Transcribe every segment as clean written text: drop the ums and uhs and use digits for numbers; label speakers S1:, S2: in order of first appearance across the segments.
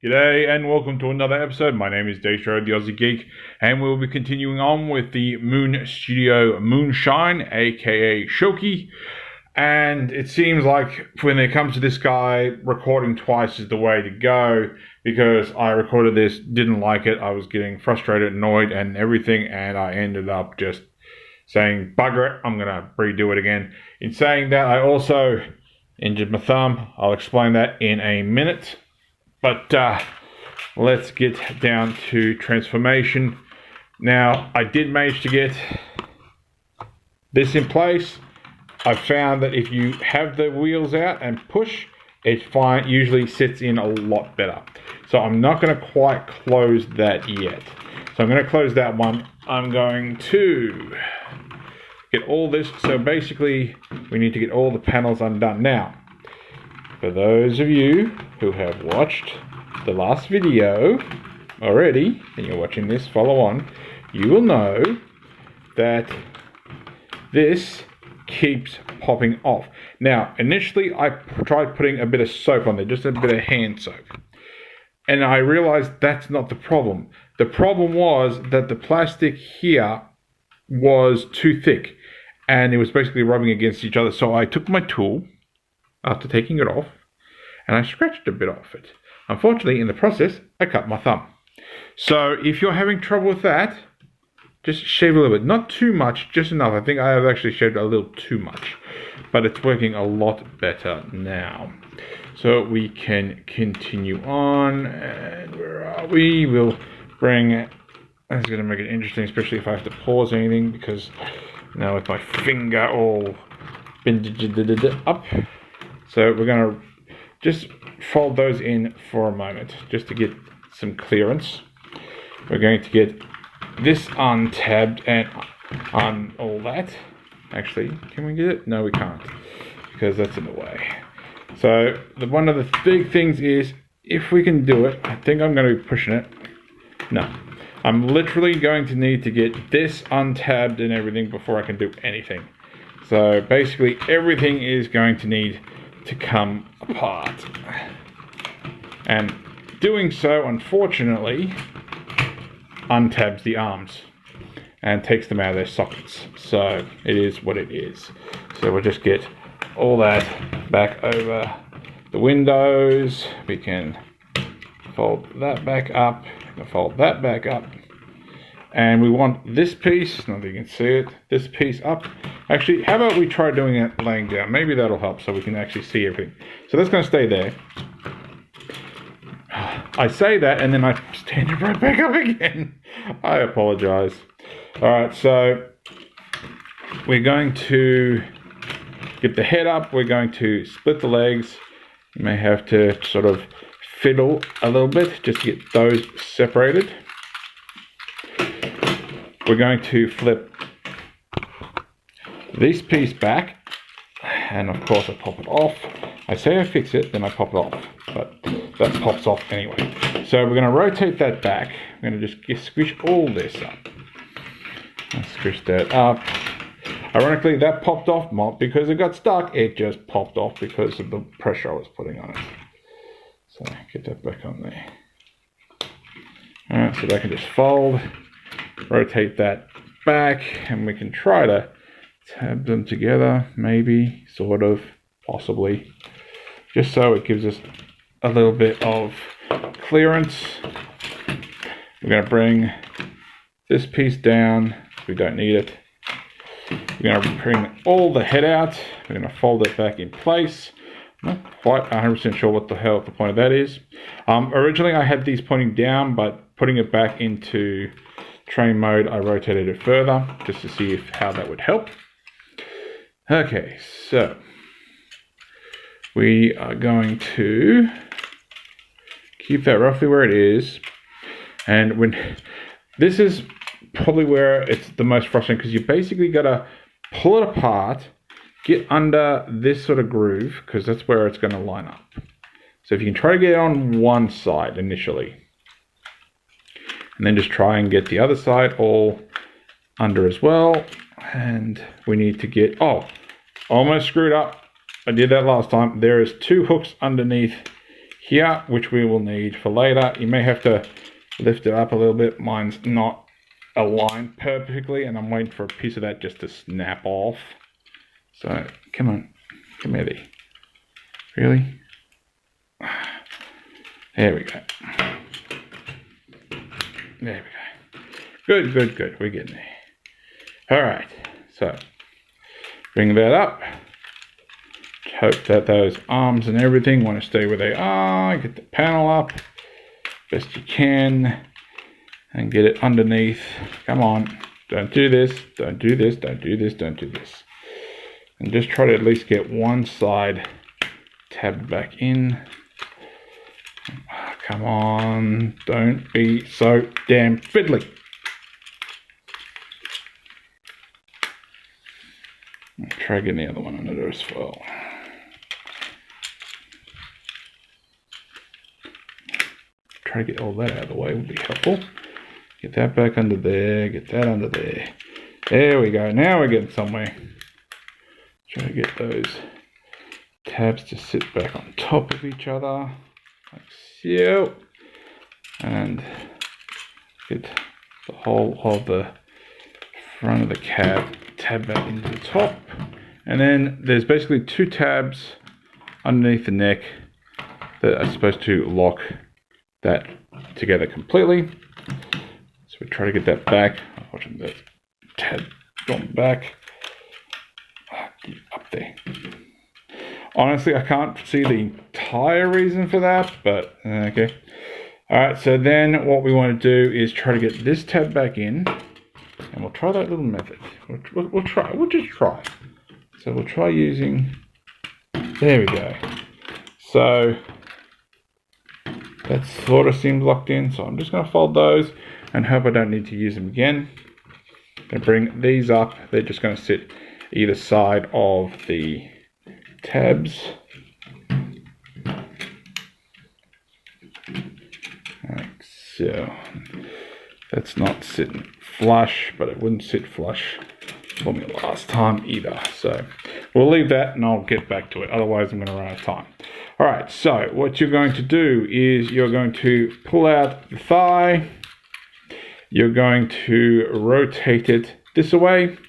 S1: G'day and welcome to another episode. My name is Daethstro, the Aussie Geek, and we'll be continuing on with the Moon Studio Moonshine, aka Shoki. And it seems like when it comes to this guy, recording twice is the way to go, because I recorded this, didn't like it, I was getting frustrated, annoyed and everything, and I ended up just saying, bugger it, I'm going to redo it again. In saying that, I also injured my thumb. I'll explain that in a minute. But let's get down to transformation. Now, I did manage to get this in place. I found that if you have the wheels out and push, it usually sits in a lot better. So I'm not going to quite close that yet. So I'm going to close that one. I'm going to get all this. So basically, we need to get all the panels undone. Now, for those of you who have watched the last video already, and you're watching this follow on, you will know that this keeps popping off. Now, initially I tried putting a bit of soap on there, just a bit of hand soap. And I realized that's not the problem. The problem was that the plastic here was too thick and it was basically rubbing against each other. So I took my tool after taking it off, and I scratched a bit off it. Unfortunately, in the process, I cut my thumb. So if you're having trouble with that, just shave a little bit. Not too much, just enough. I think I have actually shaved a little too much, but it's working a lot better now. So we can continue on, and where are we? We'll bring, that's going to make it interesting, especially if I have to pause anything, because now with my finger all up. So we're going to just fold those in for a moment, just to get some clearance. We're going to get this untabbed and on all that. Actually, can we get it? No, we can't, because that's in the way. So one of the big things is, if we can do it, I think I'm going to be pushing it. No, I'm literally going to need to get this untabbed and everything before I can do anything. So basically everything is going to need to come apart, and doing so, unfortunately, untabs the arms and takes them out of their sockets. So it is what it is. So we'll just get all that back over the windows. We can fold that back up, fold that back up, and we want this piece, not that you can see it, this piece up. Actually, how about we try doing it laying down? Maybe that'll help so we can actually see everything. So that's going to stay there. I say that and then I stand it right back up again. I apologize. Alright, so we're going to get the head up. We're going to split the legs. You may have to sort of fiddle a little bit just to get those separated. We're going to flip this piece back, and of course I pop it off. I say I fix it, then I pop it off, but that pops off anyway. So we're going to rotate that back. We're going to just squish all this up. Let's squish that up. Ironically, that popped off not because it got stuck, it just popped off because of the pressure I was putting on it. So get that back on there. Alright, so that can just fold. Rotate that back, and we can try to tab them together, maybe, sort of, possibly, just so it gives us a little bit of clearance. We're going to bring this piece down, we don't need it. We're going to bring all the head out, we're going to fold it back in place. I'm not quite 100% sure what the hell the point of that is. Originally I had these pointing down, but putting it back into train mode, I rotated it further just to see how that would help. Okay, so we are going to keep that roughly where it is, and when this is probably where it's the most frustrating, because you basically got to pull it apart, get under this sort of groove, because that's where it's going to line up. So if you can try to get it on one side initially, and then just try and get the other side all under as well. And we need to get, almost screwed up. I did that last time. There is two hooks underneath here, which we will need for later. You may have to lift it up a little bit. Mine's not aligned perfectly, and I'm waiting for a piece of that just to snap off. So, come on. Come here. Really? There we go. There we go. Good. We're getting there. Alright. So, bring that up. Hope that those arms and everything want to stay where they are. Get the panel up best you can and get it underneath. Come on. Don't do this. Don't do this. Don't do this. Don't do this. And just try to at least get one side tabbed back in. Oh, come on. Don't be so damn fiddly. I'll try getting the other one under there as well. Try to get all that out of the way would be helpful. Get that back under there. Get that under there. There we go. Now we're getting somewhere. Try to get those tabs to sit back on top of each other, like so, and get the whole of the front of the cab tab back into the top. And then there's basically two tabs underneath the neck that are supposed to lock that together completely. So we try to get that back. Watching that tab gone back. Up there. Honestly, I can't see the entire reason for that, but okay. Alright, so then what we want to do is try to get this tab back in, and we'll try that little method. We'll just try. So we'll try using, there we go. So that sort of seems locked in, so I'm just going to fold those and hope I don't need to use them again. And bring these up. They're just going to sit either side of the tabs. Like so. That's not sitting flush, but it wouldn't sit flush for me last time either. So we'll leave that and I'll get back to it. Otherwise I'm going to run out of time. Alright, so what you're going to do is you're going to pull out the thigh. You're going to rotate it this way.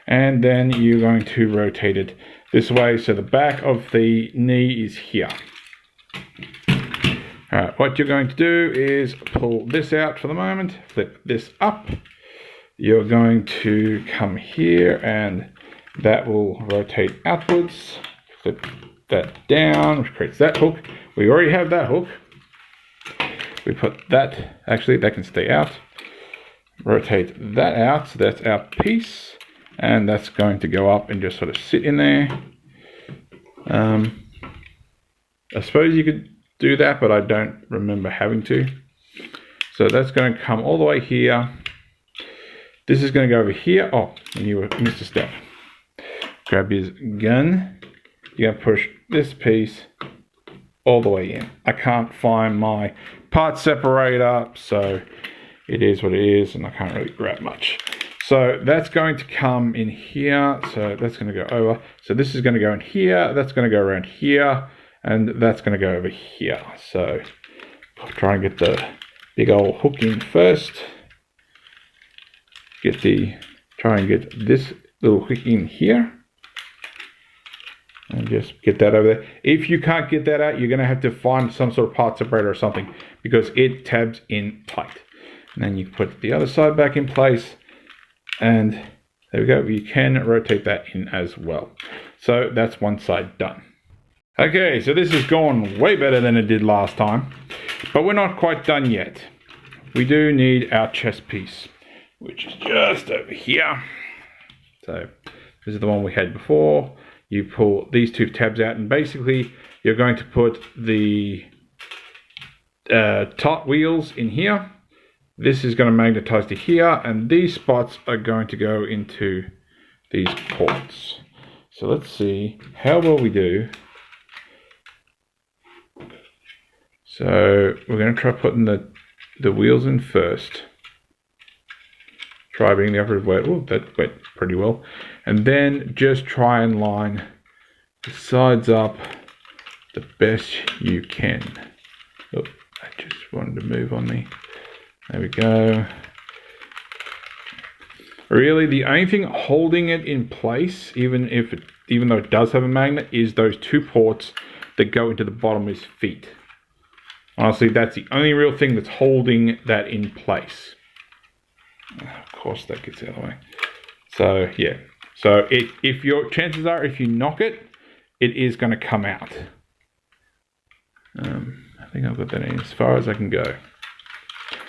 S1: And then you're going to rotate it this way. So the back of the knee is here. Alright, what you're going to do is pull this out for the moment. Flip this up. You're going to come here and that will rotate outwards. Flip that down, which creates that hook. We already have that hook. We put that, actually that can stay out. Rotate that out, so that's our piece. And that's going to go up and just sort of sit in there. I suppose you could do that, but I don't remember having to. So that's going to come all the way here. This is going to go over here. Oh, and you missed a step. Grab his gun. You're going to push this piece all the way in. I can't find my part separator, so it is what it is, and I can't really grab much. So that's going to come in here. So that's going to go over. So this is going to go in here. That's going to go around here. And that's going to go over here. So I'll try and get the big old hook in first. Try and get this little hook in here. And just get that over there. If you can't get that out, you're going to have to find some sort of part separator or something because it tabs in tight. And then you put the other side back in place. And there we go, you can rotate that in as well. So that's one side done. Okay, so this has gone way better than it did last time, but we're not quite done yet. We do need our chest piece, which is just over here. So this is the one we had before. You pull these two tabs out and basically you're going to put the top wheels in here. This is going to magnetize to here, and these spots are going to go into these ports. So let's see how well we do. So we're going to try putting the wheels in first. Try being the opposite way. Oh, that went pretty well. And then just try and line the sides up the best you can. just wanted to move on me. There we go. Really, the only thing holding it in place, even though it does have a magnet, is those two ports that go into the bottom of his feet. Honestly, that's the only real thing that's holding that in place. Of course, that gets out of the way. So yeah, so chances are, if you knock it, it is going to come out. I think I've got that in as far as I can go.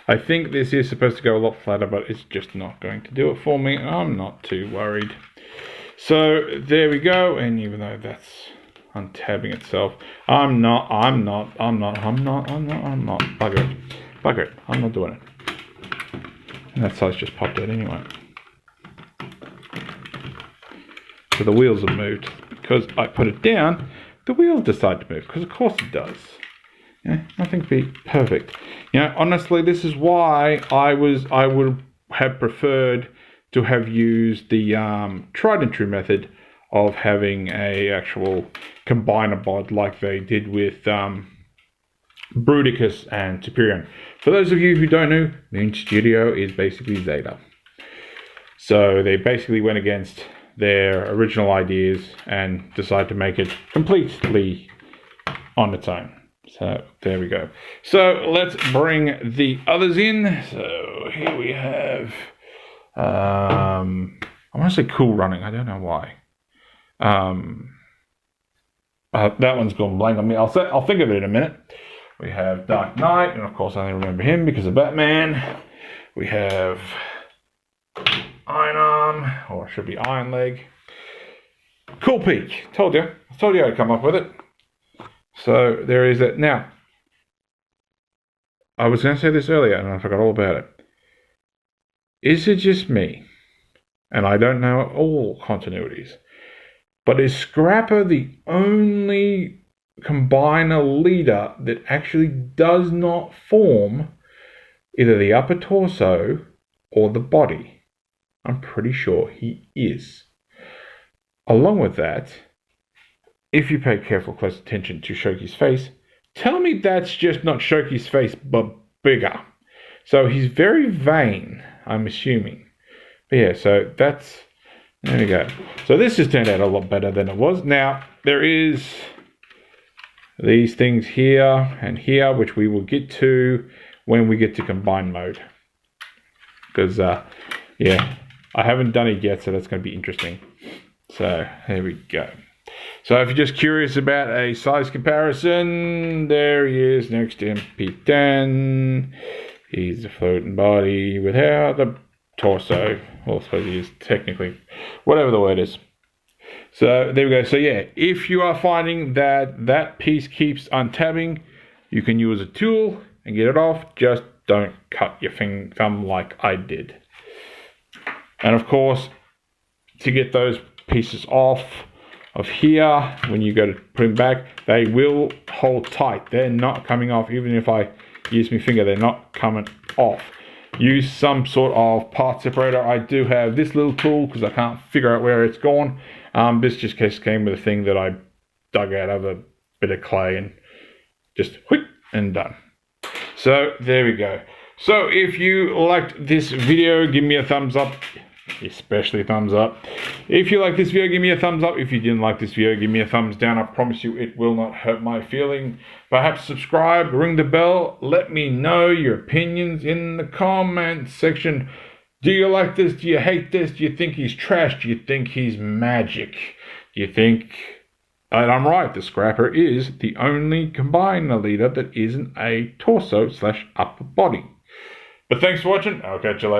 S1: I think this is supposed to go a lot flatter, but it's just not going to do it for me. I'm not too worried. So there we go. And even though that's untabbing itself, I'm not. Bugger it. I'm not doing it. And that size just popped out anyway. So the wheels have moved because I put it down. The wheels decide to move because of course it does. Yeah, nothing be perfect. You know, honestly, this is why I would have preferred to have used the tried and true method of having a actual combiner bod like they did with Bruticus and Superior. For those of you who don't know, Moon Studio is basically Zeta. So they basically went against their original ideas and decided to make it completely on its own. So there we go. So let's bring the others in. So here we have, I want to say Cool Running. I don't know why. That one's gone blank on me. I'll think of it in a minute. We have Dark Knight, and of course I only remember him because of Batman. We have Iron Arm, or it should be Iron Leg. Cool Peak. Told you I'd come up with it. So there is that. Now, I was going to say this earlier and I forgot all about it. Is it just me? And I don't know all continuities. But is Scrapper the only combiner leader that actually does not form either the upper torso or the body? I'm pretty sure he is. Along with that, if you pay careful close attention to Shoki's face, tell me that's just not Shoki's face, but bigger. So he's very vain, I'm assuming. But yeah, so there we go. So this has turned out a lot better than it was. Now, there is these things here and here, which we will get to when we get to combine mode. Because, yeah, I haven't done it yet, so that's going to be interesting. So, there we go. So if you're just curious about a size comparison, there he is next to MP10. He's a floating body without the torso. Well, I suppose he is technically, whatever the word is. So there we go. So yeah, if you are finding that that piece keeps untabbing, you can use a tool and get it off. Just don't cut your thumb like I did. And of course, to get those pieces off of here, when you go to put them back, they will hold tight. They're not coming off. Even if I use my finger, they're not coming off. Use some sort of part separator. I do have this little tool because I can't figure out where it's gone. This just came with a thing that I dug out of a bit of clay and just whip and done. So there we go. So if you liked this video, give me a thumbs up. Especially thumbs up. If you like this video, give me a thumbs up. If you didn't like this video, give me a thumbs down. I promise you it will not hurt my feeling. Perhaps subscribe, ring the bell. Let me know your opinions in the comment section. Do you like this? Do you hate this? Do you think he's trash? Do you think he's magic? Do you think that I'm right? The Scrapper is the only combiner leader that isn't a torso/upper body. But thanks for watching. I'll catch you later.